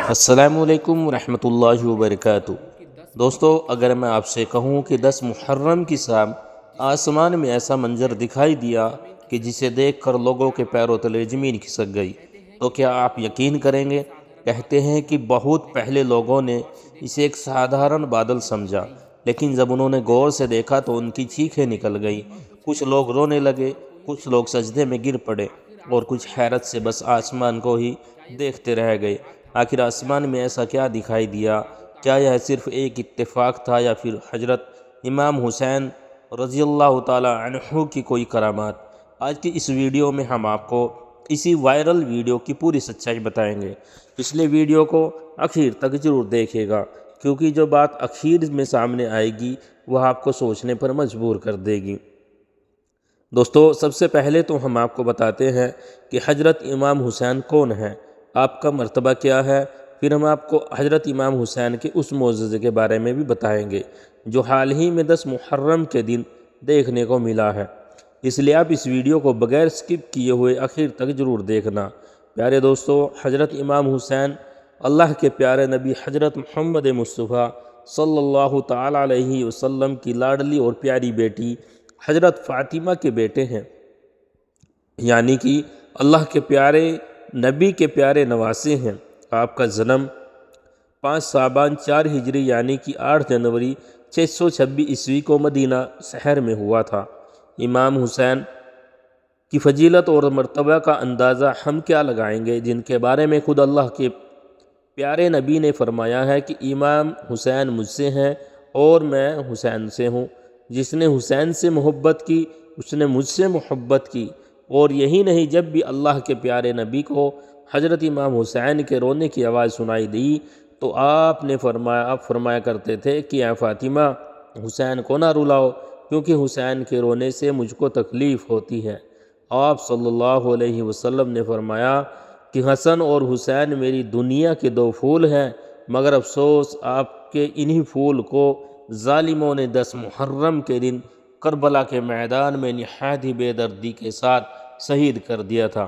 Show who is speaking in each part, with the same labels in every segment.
Speaker 1: السلام علیکم ورحمۃ اللہ وبرکاتہ۔ دوستو، اگر میں آپ سے کہوں کہ 10 محرم کی شام آسمان میں ایسا منظر دکھائی دیا کہ جسے دیکھ کر لوگوں کے پیروں تلے زمین کھسک گئی، تو کیا آپ یقین کریں گے؟ کہتے ہیں کہ بہت پہلے لوگوں نے اسے ایک سادھارن بادل سمجھا، لیکن جب انہوں نے غور سے دیکھا تو ان کی چیخیں نکل گئیں۔ کچھ لوگ رونے لگے، کچھ لوگ سجدے میں گر پڑے، اور کچھ حیرت سے بس آسمان کو ہی دیکھتے رہ گئے۔ آخر آسمان میں ایسا کیا دکھائی دیا؟ کیا یہ صرف ایک اتفاق تھا یا پھر حضرت امام حسین رضی اللہ تعالی عنہ کی کوئی کرامات؟ آج کی اس ویڈیو میں ہم آپ کو اسی وائرل ویڈیو کی پوری سچائی بتائیں گے۔ پچھلے ویڈیو کو آخر تک ضرور دیکھے گا، کیونکہ جو بات آخر میں سامنے آئے گی وہ آپ کو سوچنے پر مجبور کر دے گی۔ دوستو، سب سے پہلے تو ہم آپ کو بتاتے ہیں کہ حضرت امام حسین کون ہیں، آپ کا مرتبہ کیا ہے، پھر ہم آپ کو حضرت امام حسین کے اس معجزے کے بارے میں بھی بتائیں گے جو حال ہی میں 10 محرم کے دن دیکھنے کو ملا ہے۔ اس لیے آپ اس ویڈیو کو بغیر سکپ کیے ہوئے آخر تک ضرور دیکھنا۔ پیارے دوستو، حضرت امام حسین اللہ کے پیارے نبی حضرت محمد مصطفیٰ صلی اللہ تعالی علیہ وسلم کی لاڈلی اور پیاری بیٹی حضرت فاطمہ کے بیٹے ہیں، یعنی کہ اللہ کے پیارے نبی کے پیارے نواسے ہیں۔ آپ کا جنم 5 شعبان 4 ہجری یعنی کہ 8 جنوری 626 عیسوی کو مدینہ شہر میں ہوا تھا۔ امام حسین کی فضیلت اور مرتبہ کا اندازہ ہم کیا لگائیں گے، جن کے بارے میں خود اللہ کے پیارے نبی نے فرمایا ہے کہ امام حسین مجھ سے ہیں اور میں حسین سے ہوں۔ جس نے حسین سے محبت کی اس نے مجھ سے محبت کی۔ اور یہی نہیں، جب بھی اللہ کے پیارے نبی کو حضرت امام حسین کے رونے کی آواز سنائی دی تو آپ فرمایا کرتے تھے کہ اے فاطمہ، حسین کو نہ رلاؤ، کیونکہ حسین کے رونے سے مجھ کو تکلیف ہوتی ہے۔ آپ صلی اللہ علیہ وسلم نے فرمایا کہ حسن اور حسین میری دنیا کے 2 پھول ہیں، مگر افسوس آپ کے انہی پھول کو ظالموں نے 10 محرم کے دن کربلا کے میدان میں نہایت ہی بے دردی کے ساتھ شہید کر دیا تھا۔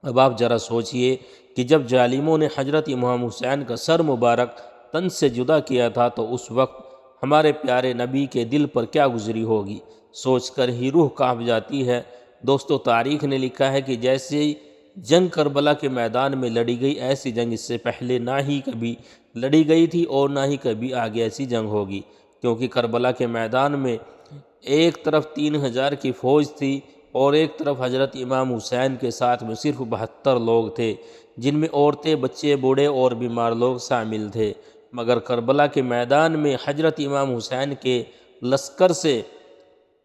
Speaker 1: اب آپ ذرا سوچئے کہ جب ظالموں نے حضرت امام حسین کا سر مبارک تن سے جدا کیا تھا تو اس وقت ہمارے پیارے نبی کے دل پر کیا گزری ہوگی، سوچ کر ہی روح کانپ جاتی ہے۔ دوستو، تاریخ نے لکھا ہے کہ جیسے جنگ کربلا کے میدان میں لڑی گئی، ایسی جنگ اس سے پہلے نہ ہی کبھی لڑی گئی تھی اور نہ ہی کبھی آگے ایسی جنگ ہوگی، کیونکہ کربلا کے میدان میں ایک طرف 3000 کی فوج تھی اور ایک طرف حضرت امام حسین کے ساتھ میں صرف 72 لوگ تھے، جن میں عورتیں، بچے، بوڑھے اور بیمار لوگ شامل تھے۔ مگر کربلا کے میدان میں حضرت امام حسین کے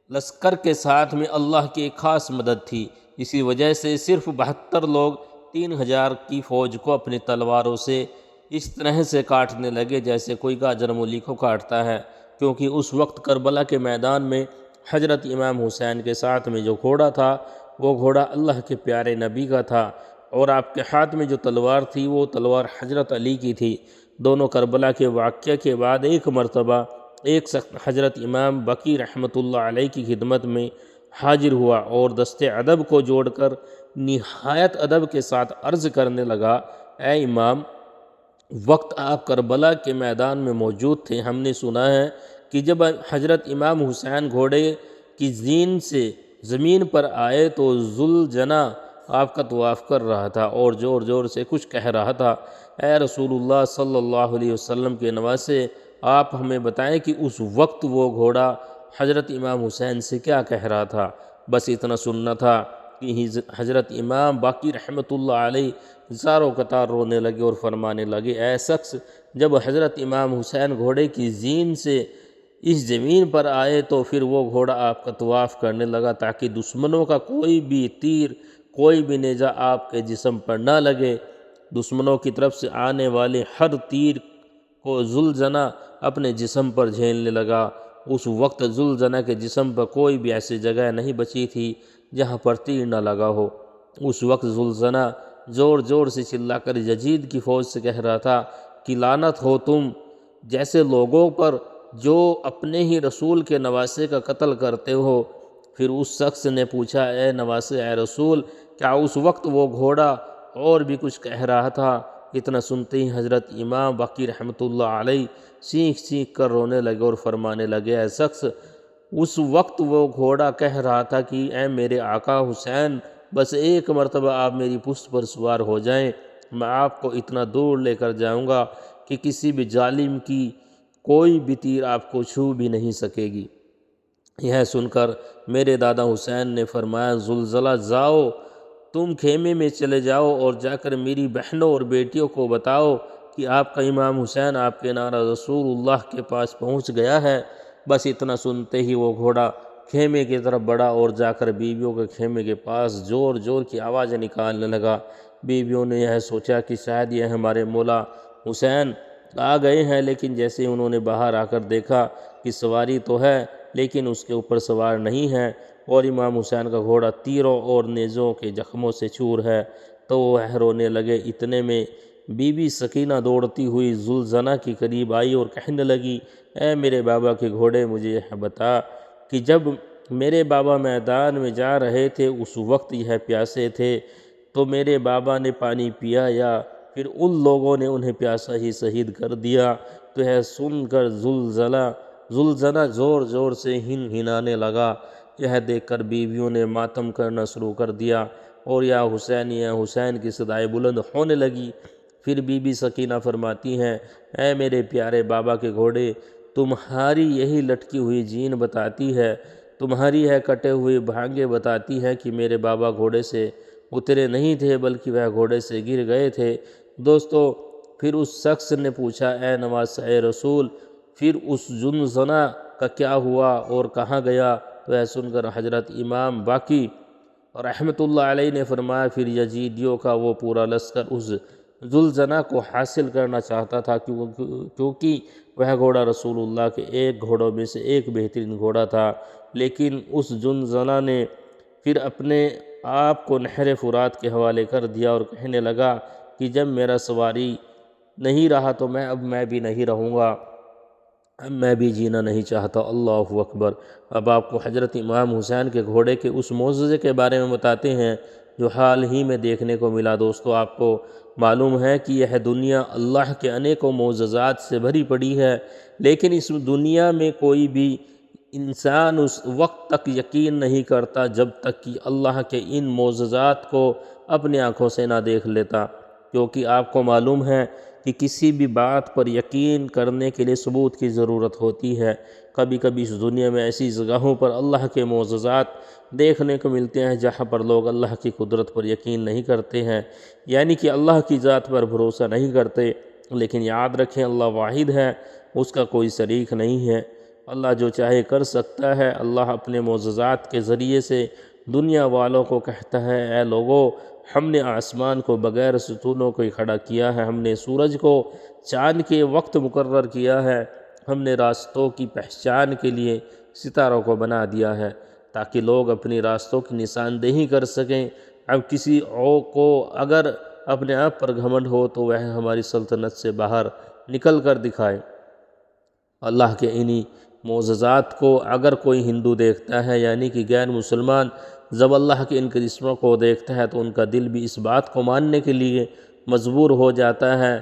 Speaker 1: لشکر کے ساتھ میں اللہ کی ایک خاص مدد تھی۔ اسی وجہ سے صرف 72 لوگ 3000 کی فوج کو اپنی تلواروں سے اس طرح سے کاٹنے لگے جیسے کوئی گاجر مولی کو کاٹتا ہے، کیونکہ اس وقت کربلا کے میدان میں حضرت امام حسین کے ساتھ میں جو گھوڑا تھا وہ گھوڑا اللہ کے پیارے نبی کا تھا، اور آپ کے ہاتھ میں جو تلوار تھی وہ تلوار حضرت علی کی تھی۔ دونوں کربلا کے واقعے کے بعد ایک مرتبہ ایک شخص حضرت امام بقی رحمۃ اللہ علیہ کی خدمت میں حاضر ہوا اور دست ادب کو جوڑ کر نہایت ادب کے ساتھ عرض کرنے لگا، اے امام، وقت آپ کربلا کے میدان میں موجود تھے، ہم نے سنا ہے کہ جب حضرت امام حسین گھوڑے کی زین سے زمین پر آئے تو ذوالجناح آپ کا طواف کر رہا تھا اور زور زور سے کچھ کہہ رہا تھا۔ اے رسول اللہ صلی اللہ علیہ وسلم کے نواسے، آپ ہمیں بتائیں کہ اس وقت وہ گھوڑا حضرت امام حسین سے کیا کہہ رہا تھا؟ بس اتنا سننا تھا کہ حضرت امام باقی رحمۃ اللہ علیہ زاروں قطار رونے لگے اور فرمانے لگے، اے شخص، جب حضرت امام حسین گھوڑے کی زین سے اس زمین پر آئے تو پھر وہ گھوڑا آپ کا طواف کرنے لگا تاکہ دشمنوں کا کوئی بھی تیر، کوئی بھی نیزہ آپ کے جسم پر نہ لگے۔ دشمنوں کی طرف سے آنے والے ہر تیر کو ذوالجناح اپنے جسم پر جھیلنے لگا۔ اس وقت ذوالجناح کے جسم پر کوئی بھی ایسی جگہ نہیں بچی تھی جہاں پر تیر نہ لگا ہو۔ اس وقت ذوالجناح زور زور سے چلا کر یزید کی فوج سے کہہ رہا تھا کہ لعنت ہو تم جیسے لوگوں پر جو اپنے ہی رسول کے نواسے کا قتل کرتے ہو۔ پھر اس شخص نے پوچھا، اے نواسے، اے رسول، کیا اس وقت وہ گھوڑا اور بھی کچھ کہہ رہا تھا؟ اتنا سنتے ہی حضرت امام باقی رحمۃ اللہ علیہ چیخ چیخ کر رونے لگے اور فرمانے لگے، اے شخص، اس وقت وہ گھوڑا کہہ رہا تھا کہ اے میرے آقا حسین، بس ایک مرتبہ آپ میری پشت پر سوار ہو جائیں، میں آپ کو اتنا دور لے کر جاؤں گا کہ کسی بھی ظالم کی کوئی بھی تیر آپ کو چھو بھی نہیں سکے گی۔ یہ سن کر میرے دادا حسین نے فرمایا، زلزلہ جاؤ، تم خیمے میں چلے جاؤ اور جا کر میری بہنوں اور بیٹیوں کو بتاؤ کہ آپ کا امام حسین آپ کے نعرہ رسول اللہ کے پاس پہنچ گیا ہے۔ بس اتنا سنتے ہی وہ گھوڑا خیمے کی طرف بڑھا اور جا کر بیویوں کے خیمے کے پاس زور زور کی آوازیں نکالنے لگا۔ بیویوں نے یہ سوچا کہ شاید یہ ہمارے مولا حسین آ گئے ہیں، لیکن جیسے انہوں نے باہر آ کر دیکھا کہ سواری تو ہے لیکن اس کے اوپر سوار نہیں ہے اور امام حسین کا گھوڑا تیروں اور نیزوں کے زخموں سے چور ہے، تو وہ رونے لگے۔ اتنے میں بی بی سکینہ دوڑتی ہوئی زلزنہ کے قریب آئی اور کہنے لگی، اے میرے بابا کے گھوڑے، مجھے یہ بتا کہ جب میرے بابا میدان میں جا رہے تھے اس وقت یہ پیاسے تھے تو میرے بابا نے پانی پیا یا پھر ان لوگوں نے انہیں پیاسا ہی شہید کر دیا؟ تو یہ سن کر زلزنہ زور زور سے ہنانے لگا۔ یہ دیکھ کر بیویوں نے ماتم کرنا شروع کر دیا اور یا حسین کی صدائیں بلند ہونے لگی۔ پھر بی بی سکینہ فرماتی ہیں، اے میرے پیارے بابا کے گھوڑے، تمہاری یہی لٹکی ہوئی جین بتاتی ہے، تمہاری یہ کٹے ہوئے بھانگے بتاتی ہے کہ میرے بابا گھوڑے سے اترے نہیں تھے بلکہ وہ گھوڑے سے گر گئے تھے۔ دوستو، پھر اس شخص نے پوچھا، اے نواسۂ رسول، پھر اس زلزنہ کا کیا ہوا اور کہاں گیا؟ تو یہ سن کر حضرت امام باقی رحمۃ اللہ علیہ نے فرمایا، پھر یزیدیوں کا وہ پورا لشکر اس زلزنہ کو حاصل کرنا چاہتا تھا کیونکہ وہ گھوڑا رسول اللہ کے ایک گھوڑوں میں سے ایک بہترین گھوڑا تھا، لیکن اس زلزنہ نے پھر اپنے آپ کو نہر فرات کے حوالے کر دیا اور کہنے لگا کہ جب میرا سواری نہیں رہا تو میں بھی نہیں رہوں گا، اب میں بھی جینا نہیں چاہتا۔ اللہ اکبر۔ اب آپ کو حضرت امام حسین کے گھوڑے کے اس معجزے کے بارے میں بتاتے ہیں جو حال ہی میں دیکھنے کو ملا۔ دوستو، آپ کو معلوم ہے کہ یہ دنیا اللہ کے انیکوں معجزات سے بھری پڑی ہے، لیکن اس دنیا میں کوئی بھی انسان اس وقت تک یقین نہیں کرتا جب تک کہ اللہ کے ان معجزات کو اپنی آنکھوں سے نہ دیکھ لیتا، کیونکہ آپ کو معلوم ہے کہ کسی بھی بات پر یقین کرنے کے لیے ثبوت کی ضرورت ہوتی ہے۔ کبھی کبھی اس دنیا میں ایسی جگہوں پر اللہ کے معجزات دیکھنے کو ملتے ہیں جہاں پر لوگ اللہ کی قدرت پر یقین نہیں کرتے ہیں، یعنی کہ اللہ کی ذات پر بھروسہ نہیں کرتے، لیکن یاد رکھیں اللہ واحد ہے، اس کا کوئی شریک نہیں ہے۔ اللہ جو چاہے کر سکتا ہے۔ اللہ اپنے معجزات کے ذریعے سے دنیا والوں کو کہتا ہے، اے لوگو، ہم نے آسمان کو بغیر ستونوں کو کھڑا کیا ہے، ہم نے سورج کو چاند کے وقت مقرر کیا ہے، ہم نے راستوں کی پہچان کے لیے ستاروں کو بنا دیا ہے تاکہ لوگ اپنی راستوں کی نشاندہی کر سکیں۔ اب کسی کو اگر اپنے آپ پر گھمنڈ ہو تو وہ ہماری سلطنت سے باہر نکل کر دکھائے۔ اللہ کے انہی معجزات کو اگر کوئی ہندو دیکھتا ہے، یعنی کہ غیر مسلمان، جب اللہ کے ان کرشموں کو دیکھتا ہے تو ان کا دل بھی اس بات کو ماننے کے لیے مجبور ہو جاتا ہے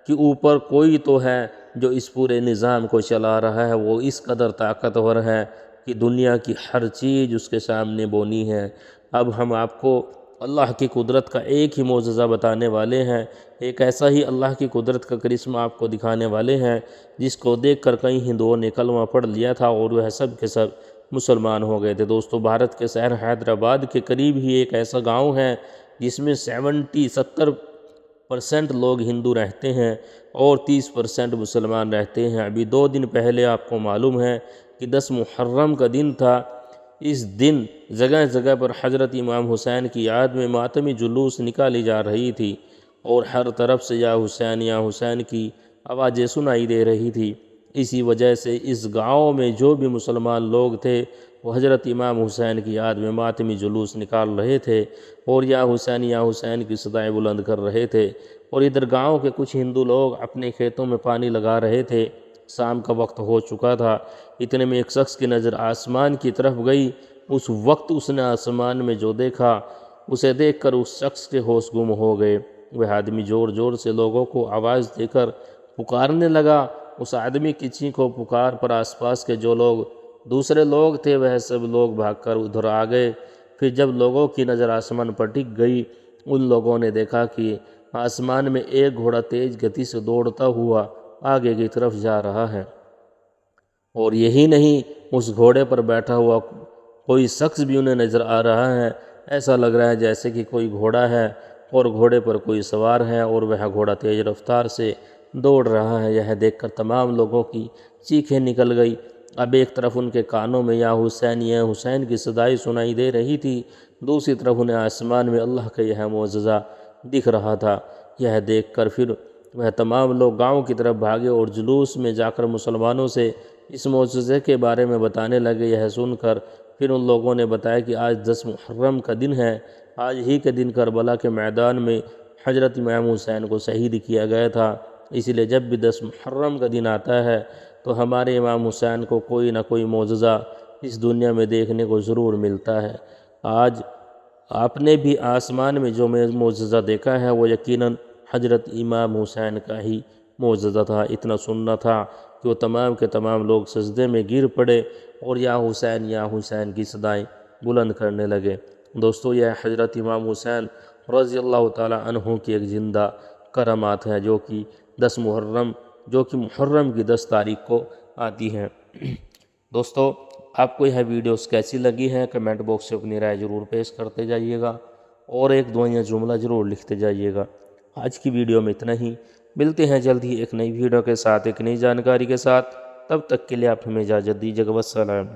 Speaker 1: کہ اوپر کوئی تو ہے جو اس پورے نظام کو چلا رہا ہے، وہ اس قدر طاقتور ہے کہ دنیا کی ہر چیز اس کے سامنے بونی ہے۔ اب ہم آپ کو اللہ کی قدرت کا ایک ہی معجزہ بتانے والے ہیں، ایک ایسا ہی اللہ کی قدرت کا کرشمہ آپ کو دکھانے والے ہیں جس کو دیکھ کر کئی ہندوؤں نے کلمہ پڑھ لیا تھا اور وہ سب کے سب مسلمان ہو گئے تھے۔ دوستو، بھارت کے شہر حیدرآباد کے قریب ہی ایک ایسا گاؤں ہے جس میں 70% لوگ ہندو رہتے ہیں اور 30% مسلمان رہتے ہیں۔ ابھی 2 دن پہلے آپ کو معلوم ہے کہ 10 محرم کا دن تھا۔ اس دن جگہ جگہ پر حضرت امام حسین کی یاد میں ماتمی جلوس نکالی جا رہی تھی اور ہر طرف سے یا حسین کی آوازیں سنائی دے رہی تھی۔ اسی وجہ سے اس گاؤں میں جو بھی مسلمان لوگ تھے وہ حضرت امام حسین کی یاد میں ماتمی جلوس نکال رہے تھے اور یا حسین کی صدائیں بلند کر رہے تھے، اور ادھر گاؤں کے کچھ ہندو لوگ اپنے کھیتوں میں پانی لگا رہے تھے۔ شام کا وقت ہو چکا تھا۔ اتنے میں ایک شخص کی نظر آسمان کی طرف گئی۔ اس وقت اس نے آسمان میں جو دیکھا اسے دیکھ کر اس شخص کے ہوش گم ہو گئے۔ وہ آدمی زور زور سے لوگوں کو آواز دے کر پکارنے لگا۔ اس آدمی کی چیخ و پکار پر آس پاس کے جو لوگ دوسرے لوگ تھے وہ سب لوگ بھاگ کر ادھر آ گئے۔ پھر جب لوگوں کی نظر آسمان پر ٹک گئی، ان لوگوں نے دیکھا کہ آسمان میں ایک گھوڑا تیز گتی سے دوڑتا ہوا آگے کی طرف جا رہا ہے، اور یہی نہیں، اس گھوڑے پر بیٹھا ہوا کوئی شخص بھی انہیں نظر آ رہا ہے۔ ایسا لگ رہا ہے جیسے کہ کوئی گھوڑا ہے اور گھوڑے پر کوئی سوار ہے اور وہ گھوڑا تیز رفتار سے دوڑ رہا ہے۔ یہ دیکھ کر تمام لوگوں کی چیخیں نکل گئی۔ اب ایک طرف ان کے کانوں میں یا حسین کی صدائی سنائی دے رہی تھی، دوسری طرف انہیں آسمان میں اللہ کا یہ معجزہ دکھ رہا تھا۔ یہ دیکھ کر پھر وہ تمام لوگ گاؤں کی طرف بھاگے اور جلوس میں جا کر مسلمانوں سے اس معجزے کے بارے میں بتانے لگے۔ یہ سن کر پھر ان لوگوں نے بتایا کہ آج 10 محرم کا دن ہے، آج ہی کے دن کربلا کے میدان میں حضرت امام حسین کو شہید کیا گیا تھا، اس لیے جب بھی 10 محرم کا دن آتا ہے تو ہمارے امام حسین کو کوئی نہ کوئی معجزہ اس دنیا میں دیکھنے کو ضرور ملتا ہے۔ آج آپ نے بھی آسمان میں جو معجزہ دیکھا ہے وہ یقیناً حضرت امام حسین کا ہی معجزہ تھا۔ اتنا سننا تھا کہ وہ تمام کے تمام لوگ سجدے میں گر پڑے اور یا حسین کی صدائیں بلند کرنے لگے۔ دوستو، یہ حضرت امام حسین رضی اللہ تعالی عنہ کی ایک زندہ کرامات ہے جو کہ محرم کی 10 تاریخ کو آتی ہے۔ دوستو، آپ کو یہ ویڈیوز کیسی لگی ہیں کمنٹ باکس سے اپنی رائے ضرور پیش کرتے جائیے گا اور ایک دعائیں جملہ ضرور لکھتے جائیے گا۔ آج کی ویڈیو میں اتنا ہی، ملتے ہیں جلد ہی ایک نئی ویڈیو کے ساتھ، ایک نئی جانکاری کے ساتھ۔ تب تک کے لیے آپ ہمیں اجازت دیجیے گا۔ والسلام۔